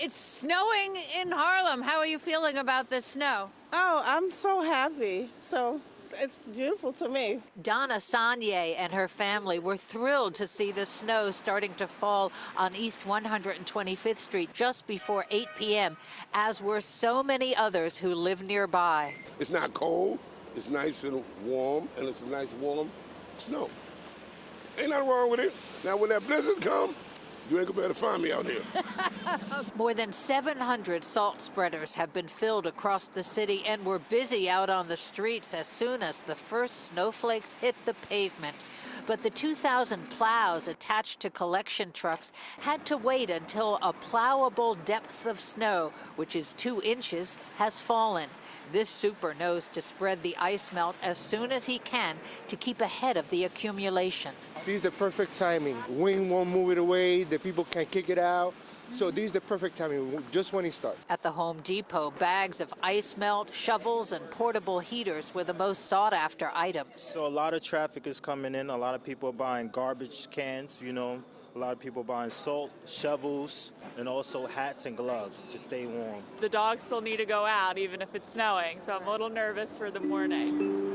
It's snowing in Harlem. How are you feeling about this snow? Oh, I'm so happy. So it's beautiful to me. Donna Sanye and her family were thrilled to see the snow starting to fall on East 125th Street just before 8 p.m., as were so many others who live nearby. It's not cold, it's nice and warm, and it's a nice warm snow. Ain't nothing wrong with it. Now when that blizzard come, you ain't gonna be able to find me out here. More than 700 salt spreaders have been filled across the city and were busy out on the streets as soon as the first snowflakes hit the pavement. But the 2,000 plows attached to collection trucks had to wait until a plowable depth of snow, which is 2 inches, has fallen. This super knows to spread the ice melt as soon as he can to keep ahead of the accumulation. This is the perfect timing. Wind won't move it away, the people can kick it out. So this is the perfect timing, just when it starts. At the Home Depot, bags of ice melt, shovels, and portable heaters were the most sought-after items. So a lot of traffic is coming in. A lot of people are buying garbage cans, A lot of people buying salt, shovels, and also hats and gloves to stay warm. The dogs still need to go out even if it's snowing, so I'm a little nervous for the morning.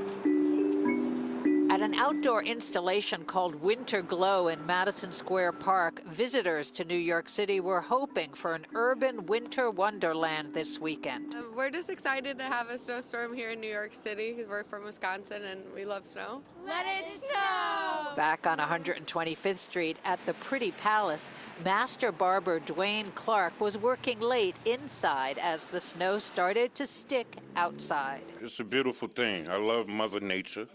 At an outdoor installation called Winter Glow in Madison Square Park, visitors to New York City were hoping for an urban winter wonderland this weekend. We're just excited to have a snowstorm here in New York City. We're from Wisconsin and we love snow. Let it snow! Back on 125th Street at the Pretty Palace, master barber Dwayne Clark was working late inside as the snow started to stick outside. It's a beautiful thing. I love Mother Nature.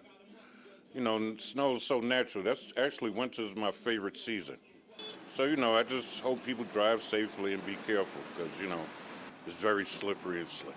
Snow is so natural. That's actually winter's my favorite season. So, I just hope people drive safely and be careful because, it's very slippery and slick.